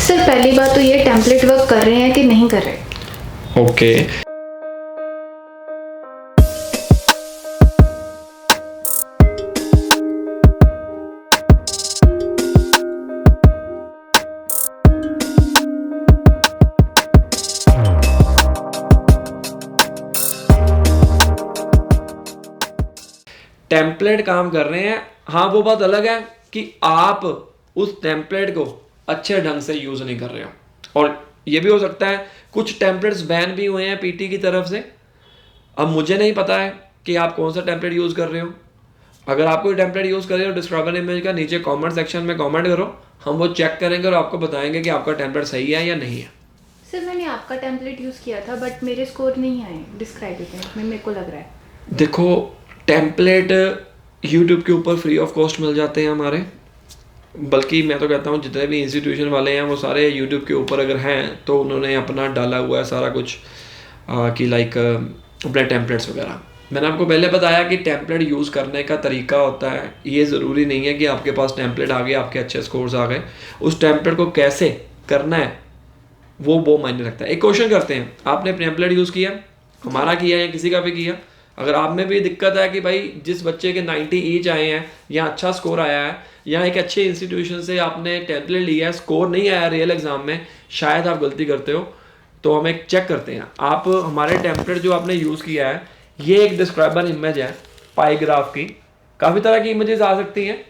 Sir पहली बात तो ये टेम्पलेट वर्क कर रहे हैं कि नहीं कर रहे। ओके टेम्पलेट काम कर रहे हैं। हाँ, वो बात अलग है कि आप उस टेम्पलेट को अच्छे ढंग से यूज नहीं कर रहे हो। और ये भी हो सकता है कुछ टेम्पलेट्स बैन भी हुए हैं पीटी की तरफ से। अब मुझे नहीं पता है कि आप कौन सा टेम्पलेट यूज कर रहे हो। अगर आप कोई टेम्पलेट यूज कर रहे हो डिस्क्राइबर इमेज का, नीचे कमेंट सेक्शन में कमेंट करो, हम वो चेक करेंगे और आपको बताएंगे कि आपका टेम्पलेट सही है या नहीं है। सर मैंने आपका टेम्पलेट यूज़ किया था बट मेरे स्कोर नहीं आए डिस्क्राइब इमेज में, मेरे को लग रहा है। देखो, टेम्पलेट यूट्यूब के ऊपर फ्री ऑफ कॉस्ट मिल जाते हैं हमारे। बल्कि मैं तो कहता हूँ जितने भी इंस्टीट्यूशन वाले हैं वो सारे यूट्यूब के ऊपर अगर हैं तो उन्होंने अपना डाला हुआ है सारा कुछ कि लाइक अपने टेम्पलेट्स वगैरह। मैंने आपको पहले बताया कि टेम्पलेट यूज़ करने का तरीका होता है। ये ज़रूरी नहीं है कि आपके पास टेम्पलेट आ गए, आपके अच्छे स्कोर्स आ गए। उस टेम्पलेट को कैसे करना है वो मायने रखता है। एक क्वेश्चन करते हैं, आपने टेम्पलेट यूज़ किया, हमारा किया या किसी का भी किया। अगर आप में भी दिक्कत है कि भाई जिस बच्चे के 90 ईच आए हैं या अच्छा स्कोर आया है या एक अच्छे इंस्टीट्यूशन से आपने टेम्पलेट लिया है, स्कोर नहीं आया रियल एग्जाम में, शायद आप गलती करते हो, तो हम एक चेक करते हैं। आप हमारे टेम्पलेट जो आपने यूज़ किया है, ये एक डिस्क्राइबर इमेज है पाई ग्राफ की। काफ़ी तरह की इमेजेस आ सकती हैं,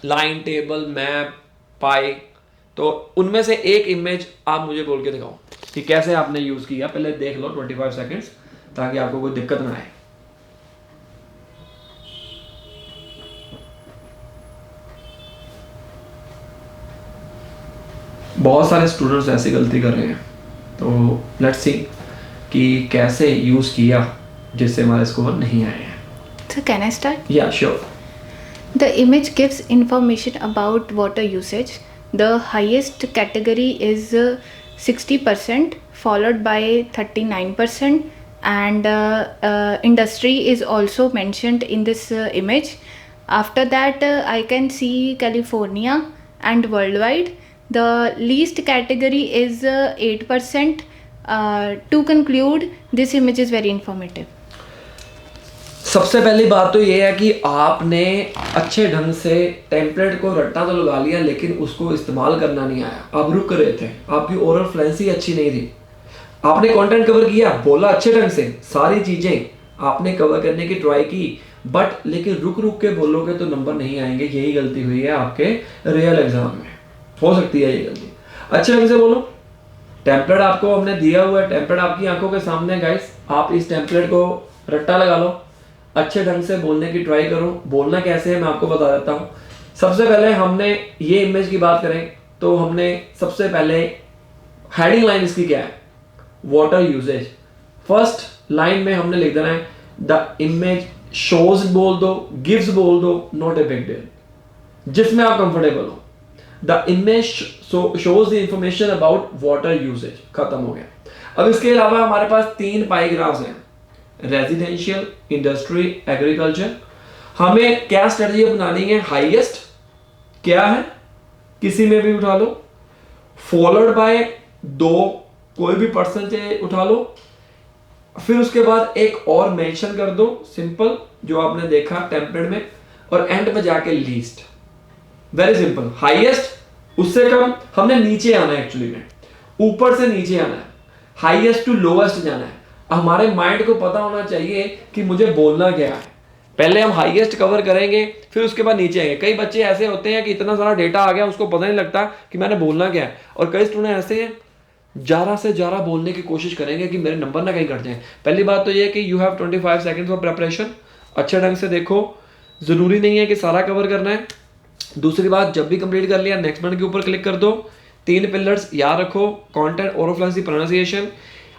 लाइन, टेबल, मैप, पाई। तो उनमें से एक इमेज आप मुझे बोल के दिखाओ कि कैसे आपने यूज़ किया। पहले देख लो 25 सेकेंड्स, ताकि आपको कोई दिक्कत ना आए। बहुत सारे स्टूडेंट्स ऐसी गलती कर रहे हैं, तो लेट्स सी कि कैसे यूज़ किया जिससे हमारे स्कोर नहीं आए हैं। So can I start? या sure. The image gives information about water usage. The highest category is 60%, followed by 39%, and industry is also mentioned in this image. After that, I can see California and worldwide. The least category is 8%. To conclude, this image is very informative. सबसे पहली बात तो ये है कि आपने अच्छे ढंग से टेम्पलेट को रट्टा तो लगा लिया, लेकिन उसको इस्तेमाल करना नहीं आया। आप रुक रहे थे, आपकी ओरल फ्लुएंसी अच्छी नहीं थी। आपने कंटेंट कवर किया, बोला अच्छे ढंग से, सारी चीज़ें आपने कवर करने की ट्राई की, बट लेकिन रुक रुक के बोलोगे तो नंबर नहीं आएंगे। यही गलती हुई है आपके रियल एग्जाम में, हो सकती है ये गलती। अच्छे ढंग से बोलो। टेम्पलेट आपको हमने दिया हुआ है, टेम्पलेट आपकी आंखों के सामने गाइस। आप इस टेम्पलेट को रट्टा लगा लो, अच्छे ढंग से बोलने की ट्राई करो। बोलना कैसे है मैं आपको बता देता हूँ। सबसे पहले हमने ये इमेज की बात करें तो हमने सबसे पहले हेडिंग लाइन इसकी क्या है, वाटर यूजेज। फर्स्ट लाइन में हमने लिख देना है द इमेज शोज बोल दो, गिव्स बोल दो, नॉट ए बिग डील, जिसमें आप कंफर्टेबल हो। The image shows the information about water usages, खत्म हो गया। अब इसके अलावा हमारे पास 3 पाई ग्राफ्स हैं, रेजिडेंशियल, इंडस्ट्री, एग्रीकल्चर। हमें क्या स्ट्रेटजी अपनानी है? हाईएस्ट क्या है, किसी में भी उठा लो, फॉलोड बाय 2 कोई भी परसेंटेज उठा लो, फिर उसके बाद एक और मेंशन कर दो सिंपल जो आपने देखा टेम्पलेट में, और एंड में जाके लीस्ट। Very simple. हाईएस्ट, उससे कम हमने नीचे आना है, एक्चुअली में ऊपर से नीचे आना है, हाईएस्ट टू लोवेस्ट जाना है। हमारे माइंड को पता होना चाहिए कि मुझे बोलना क्या है। पहले हम हाईएस्ट कवर करेंगे, फिर उसके बाद नीचे आएंगे। कई बच्चे ऐसे होते हैं कि इतना सारा डेटा आ गया उसको पता नहीं लगता कि मैंने बोलना क्या है, और कई स्टूडेंट ऐसे हैं ज़्यादा से ज़्यादा बोलने की कोशिश करेंगे कि मेरे नंबर ना कहीं घट जाए। पहली बात तो ये कि you have 25 seconds for preparation. अच्छे ढंग से देखो, ज़रूरी नहीं है कि सारा कवर करना है। दूसरी बात, जब भी कंप्लीट कर लिया नेक्स्ट बटन के ऊपर क्लिक कर दो। 3 पिलर्स याद रखो, कंटेंट, ओरल फ्लुएंसी, प्रोनाउंसिएशन।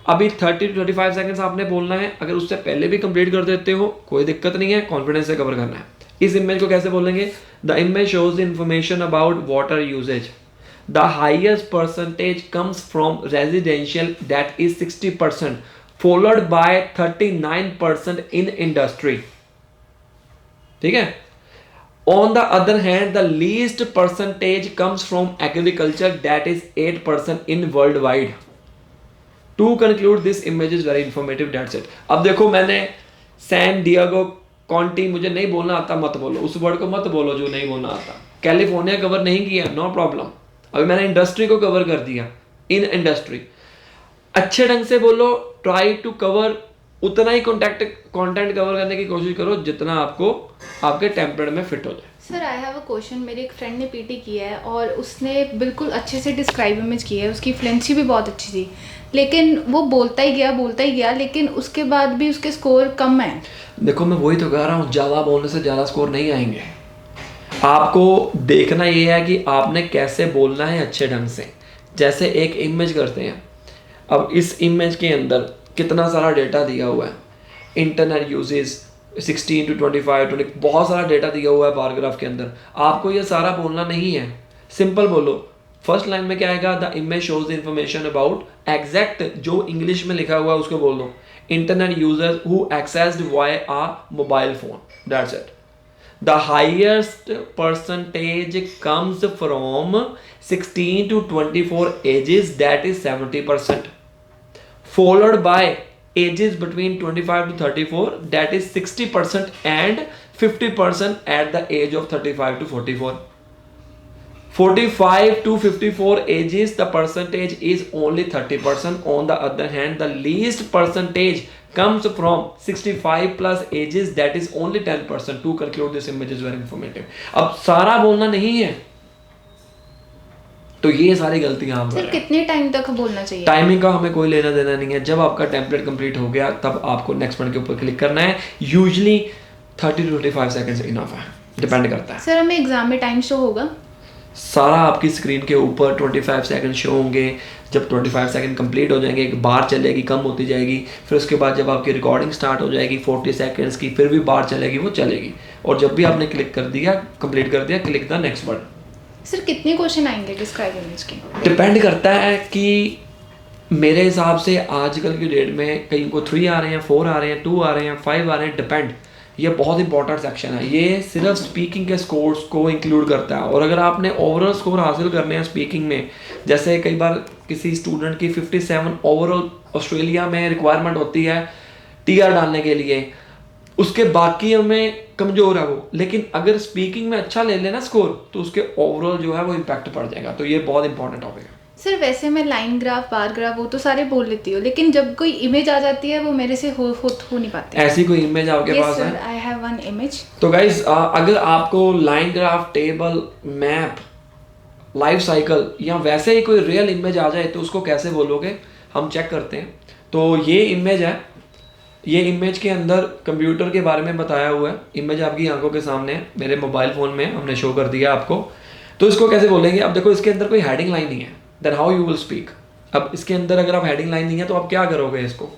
अभी 30 to 35 सेकंड्स आपने बोलना है। अगर उससे पहले भी कंप्लीट कर देते हो कोई दिक्कत नहीं है, कॉन्फिडेंस से कवर करना है। इस इमेज को कैसे बोलेंगे? The image shows the information about water usages. The highest percentage comes from residential, that is 60%, followed by 39% in industry. ठीक है, On the other hand, the least percentage comes from agriculture, that is 8% in worldwide. To conclude, this image is very informative, that's it. अब देखो मैंने San Diego कॉन्टी, मुझे नहीं बोलना आता मत बोलो, उस वर्ड को मत बोलो जो नहीं बोलना आता। कैलिफोर्निया कवर नहीं किया, नो प्रॉब्लम। अभी मैंने इंडस्ट्री को कवर कर दिया, इन इंडस्ट्री। अच्छे ढंग से बोलो, ट्राई टू कवर उतना ही कंटेंट कवर करने की कोशिश करो जितना आपको आपके टेम्पलेट में फिट हो जाए। Sir I have a question. मेरे एक फ्रेंड ने पीटी किया है और उसने बिल्कुल अच्छे से डिस्क्राइब इमेज की है, उसकी फ्लुएंसी भी बहुत अच्छी थी, लेकिन वो बोलता ही गया, लेकिन उसके बाद भी उसके स्कोर कम है। देखो मैं वही तो कह रहा हूँ, ज़्यादा बोलने से ज़्यादा स्कोर नहीं आएंगे। आपको देखना ये है कि आपने कैसे बोलना है अच्छे ढंग से। जैसे एक इमेज करते हैं, अब इस इमेज के अंदर कितना सारा डेटा दिया हुआ है, इंटरनेट यूजेस 16 to 25 20, बहुत सारा डेटा दिया हुआ है पैराग्राफ के अंदर। आपको ये सारा बोलना नहीं है, सिंपल बोलो। फर्स्ट लाइन में क्या आएगा, the image shows the information about, exact जो इंग्लिश में लिखा हुआ है उसको बोल दो, internet users who accessed via a mobile phone, that's it. The highest percentage comes from 16 to 24 ages, that is 70%, followed by ages between 25 to 34, that is 60%, and 50% at the age of 35 to 44. 45 to 54 ages, the percentage is only 30%. On the other hand, the least percentage comes from 65 plus ages, that is only 10%. To conclude, this image is very informative. अब सारा बोलना नहीं है, तो ये सारी गलतियां आप सर कितने टाइम तक बोलना चाहिए? टाइमिंग का हमें कोई लेना देना नहीं है। जब आपका टेम्पलेट कंप्लीट हो गया तब आपको नेक्स्ट वन के ऊपर क्लिक करना है। यूजुअली 30 to 25 सेकंड्स इनफ है, डिपेंड करता है। सर हमें एग्जाम में टाइम शो होगा? सारा आपकी स्क्रीन के ऊपर 25 सेकंड शो होंगे। जब 25 सेकंड कंप्लीट हो जाएंगे, एक बार चलेगी, कम होती जाएगी, फिर उसके बाद जब आपकी रिकॉर्डिंग स्टार्ट हो जाएगी 40 सेकंड्स की, फिर भी बार चलेगी, वो चलेगी। और जब भी आपने क्लिक कर दिया, कंप्लीट कर दिया, click the next word. Sir कितने क्वेश्चन आएंगे डिस्क्राइब इमेज के? डिपेंड करता है कि मेरे हिसाब से आजकल की डेट में कहीं को 3 आ रहे हैं, 4 आ रहे हैं, 2 आ रहे हैं, 5 आ रहे हैं, डिपेंड। ये बहुत इंपॉर्टेंट सेक्शन है, ये सिर्फ स्पीकिंग के स्कोर्स को इंक्लूड करता है। और अगर आपने ओवरऑल स्कोर हासिल करने हैं स्पीकिंग में, जैसे कई बार किसी स्टूडेंट की 57 ओवरऑल ऑस्ट्रेलिया में रिक्वायरमेंट होती है टीआर डालने के लिए, उसके बाकी में कमज़ोर है वो, लेकिन अगर स्पीकिंग में अच्छा ले लेना स्कोर तो उसके ओवरऑल जो है वो इम्पैक्ट पड़ जाएगा। तो ये बहुत इंपॉर्टेंट टॉपिक है। सर वैसे मैं लाइन ग्राफ, बार ग्राफ वो तो सारे बोल लेती हूँ, लेकिन जब कोई इमेज आ जाती है वो मेरे से हो नहीं पाती। ऐसी कोई इमेज आपके पास है? I have one image. तो गाइज अगर आपको line graph, table, map, life cycle या वैसे ही कोई रियल इमेज आ जाए तो उसको कैसे बोलोगे, हम चेक करते हैं। तो ये इमेज है, ये इमेज के अंदर कंप्यूटर के बारे में बताया हुआ है। इमेज आपकी आंखों के सामने है, मेरे मोबाइल फ़ोन में हमने शो कर दिया आपको। तो इसको कैसे बोलेंगे? अब देखो इसके अंदर कोई हेडिंग लाइन नहीं है, then how you will speak. अब इसके अंदर अगर आप हेडिंग लाइन नहीं है तो आप क्या करोगे इसको,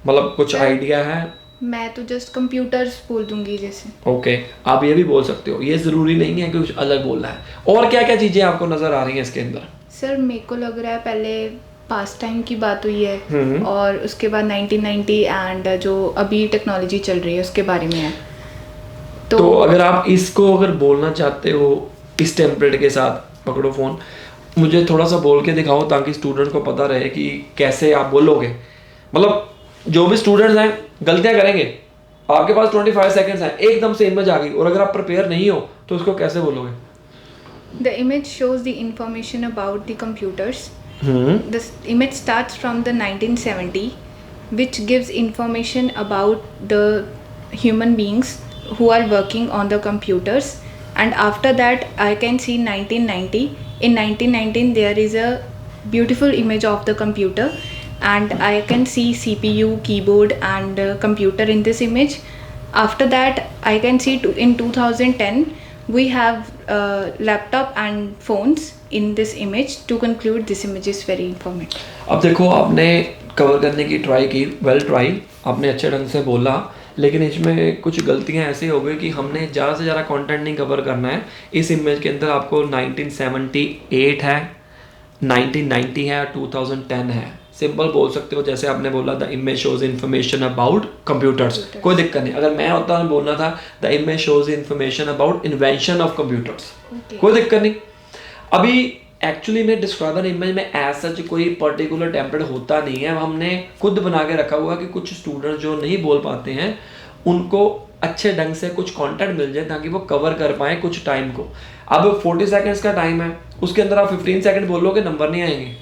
मतलब कुछ आइडिया है? मैं तो जस्ट कंप्यूटर्स बोल दूंगी जैसे। ओके, आप ये भी बोल सकते हो, ये ज़रूरी नहीं है कि कुछ अलग बोलना है। और क्या क्या चीज़ें आपको नज़र आ रही हैं इसके अंदर? सर मेरे को लग रहा है पहले पास टाइम की बात हुई है और उसके बाद 1990 एंड जो अभी टेक्नोलॉजी चल रही है उसके बारे में है। तो अगर आप इसको अगर बोलना चाहते हो इस टेम्पलेट के साथ, पकड़ो फ़ोन, मुझे थोड़ा सा बोल के दिखाओ ताकि स्टूडेंट को पता रहे कि कैसे आप बोलोगे। मतलब जो भी स्टूडेंट्स हैं गलतियाँ करेंगे, आपके पास 25 सेकंड्स हैं, एकदम से इमेज आ गई और अगर आप प्रिपेयर नहीं हो तो उसको कैसे बोलोगे? The image shows the information about the computers. The image starts from the 1970, which gives information about the human beings who are working on the computers. And after that, I can see 1990. In 1919, there is a beautiful image of the computer, and I can see CPU, keyboard, and computer in this image. After that, I can see in 2010. We have laptop and phones in this image. To conclude, this image is very informative. अब देखो आपने cover करने की try की, well try, आपने अच्छे ढंग से बोला, लेकिन इसमें कुछ गलतियां ऐसी हो गई कि हमने ज़्यादा से ज़्यादा कंटेंट नहीं कवर करना है। इस इमेज के अंदर आपको 1978 है, 1990 है, 2010 है, सिंपल बोल सकते हो, जैसे आपने बोला the image shows information about computers, कोई दिक्कत नहीं। अगर मैं होता बोलना था the image shows information about invention of computers, कोई दिक्कत नहीं। अभी एक्चुअली में डिस्क्राइबर इमेज में एज सच कोई पर्टिकुलर टेम्पलेट होता नहीं है, हमने खुद बना के रखा हुआ कि कुछ स्टूडेंट जो नहीं बोल पाते हैं उनको अच्छे ढंग से कुछ कंटेंट मिल जाए ताकि वो कवर कर पाए कुछ टाइम को। अब 40 सेकंड्स का टाइम है, उसके अंदर आप 15 सेकंड बोलोगे नंबर नहीं आएंगे।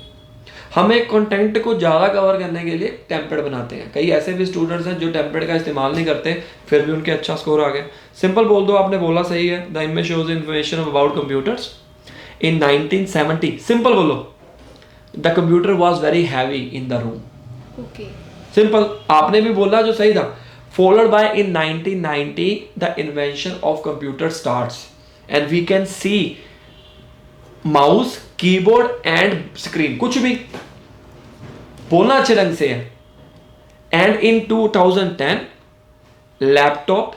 हम एक कंटेंट को ज़्यादा कवर करने के लिए टेम्पलेट बनाते हैं। कई ऐसे भी स्टूडेंट्स हैं जो टेम्पलेट का इस्तेमाल नहीं करते, फिर भी उनके अच्छा स्कोर आ गया। सिंपल बोल दो, आपने बोला सही है, the image shows information about computers in 1970। Simple बोलो, the computer was very heavy in the room. Okay, simple, आपने भी बोला जो सही था। Followed by in 1990 the invention of computer starts and we can see mouse, keyboard and screen, कुछ भी बोलना अच्छे ढंग से है। And in 2010 laptop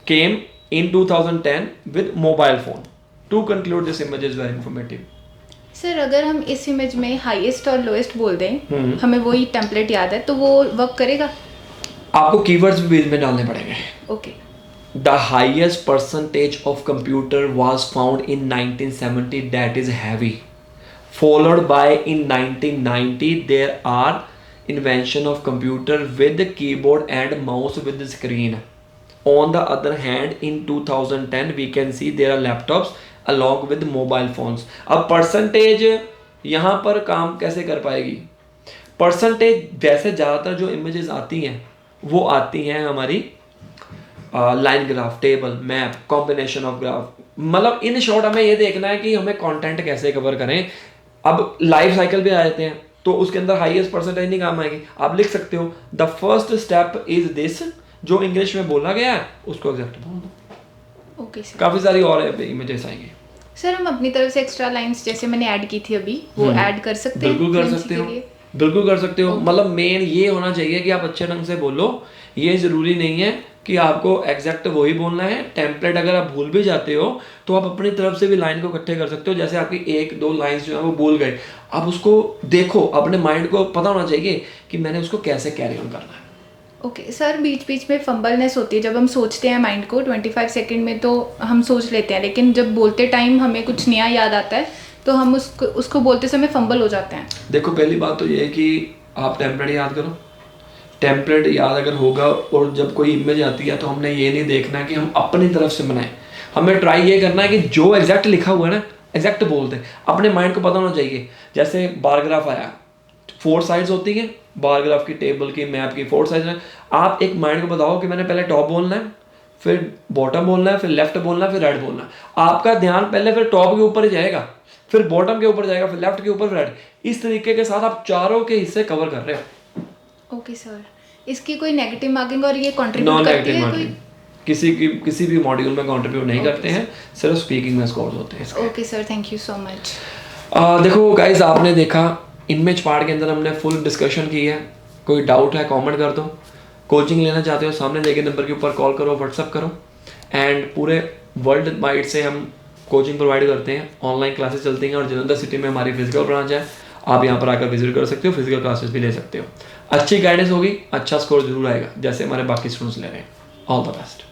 came in 2010 with mobile phone. To conclude, this image is very informative. Sir अगर हम इस इमेज में हाईएस्ट और लोएस्ट बोल दें, हमें वही टेम्पलेट याद है, तो वो वर्क करेगा? आपको कीवर्ड्स भी बीच में डालने पड़ेंगे। Okay. The highest percentage of computer was found in 1970, that is heavy. Followed by in 1990 there are invention of computer with keyboard and mouse with the screen. On the other hand, in 2010 we can see there are laptops along with mobile phones. अब percentage यहाँ पर काम कैसे कर पाएगी? Percentage वैसे ज़्यादातर जो इमेजेस आती हैं वो आती हैं हमारी line graph, table, map, combination of graph. मतलब इन शॉर्ट हमें ये देखना है कि हमें कंटेंट कैसे कवर करें। अब लाइफ साइकिल भी आ जाते हैं तो उसके अंदर हाईएस्ट परसेंटेज नहीं काम आएगी। आप लिख सकते हो the first step is this, जो इंग्लिश में बोला गया है उसको एग्जैक्ट बोल दो। Okay sir. काफ़ी सारी और इमेजेस आएंगी। सर हम अपनी तरफ से एक्स्ट्रा लाइंस जैसे मैंने ऐड की थी अभी, वो ऐड कर सकते हैं? बिल्कुल कर सकते हो, बिल्कुल कर सकते हो। मतलब मेन ये होना चाहिए कि आप अच्छे ढंग से बोलो। ये ज़रूरी नहीं है कि आपको एग्जैक्ट वही बोलना है। टेम्पलेट अगर आप भूल भी जाते हो तो आप अपनी तरफ से भी लाइन को इकट्ठे कर सकते हो। जैसे आपकी एक दो लाइंस जो है वो भूल गए, आप उसको देखो, अपने माइंड को पता होना चाहिए कि मैंने उसको कैसे कैरी ऑन करना है। ओके सर, बीच बीच में फंबलनेस होती है जब हम सोचते हैं माइंड को 25 सेकंड में, तो हम सोच लेते हैं, लेकिन जब बोलते टाइम हमें कुछ नया याद आता है तो हम उसको बोलते समय फंबल हो जाते हैं। देखो पहली बात तो ये है कि आप टेम्पलेट याद करो। टेम्पलेट याद अगर होगा और जब कोई इमेज आती है तो हमने ये नहीं देखना कि हम अपनी तरफ से बनाएं। हमें ट्राई ये करना है कि जो एग्जैक्ट लिखा हुआ है ना एग्जैक्ट बोल दें। अपने माइंड को पता होना चाहिए। जैसे बार ग्राफ आया, 4 साइड्स होती हैं बार ग्राफ की, टेबल की, मैप की, 4 साइड्स। आप एक माइंड को बताओ कि मैंने पहले टॉप बोलना है, फिर बॉटम बोलना है, फिर लेफ्ट बोलना है, फिर राइट बोलना है। आपका ध्यान पहले फिर टॉप के ऊपर ही जाएगा, फिर बॉटम के ऊपर जाएगा, फिर लेफ्ट के ऊपर, फिर राइट। इस तरीके के साथ आप चारों के हिस्से कवर कर रहे हो। ओके सर, इसकी कोई नेगेटिव मार्किंग और ये कंट्रीब्यूट करती है कोई? किसी भी मॉड्यूल में कंट्रीब्यूट नहीं करते हैं, सिर्फ स्पीकिंग में स्कोर्स होते हैं। Okay sir, thank you so much. देखो गाइस, आपने देखा इमेज पार्ट के अंदर हमने फुल डिस्कशन की है। कोई डाउट है कमेंट कर दो। कोचिंग लेना चाहते हो सामने दिए गए नंबर के ऊपर कॉल करो, व्हाट्सअप करो। एंड पूरे वर्ल्ड वाइड से हम कोचिंग प्रोवाइड करते हैं। ऑनलाइन क्लासेस चलती हैं और जलंधर सिटी में हमारी फिजिकल ब्रांच है। आप यहाँ पर आकर विजिट कर सकते हो, फिजिकल क्लासेस भी ले सकते हो। अच्छी गाइडेंस होगी, अच्छा स्कोर जरूर आएगा जैसे हमारे बाकी स्टूडेंट्स ले रहे हैं। All the best.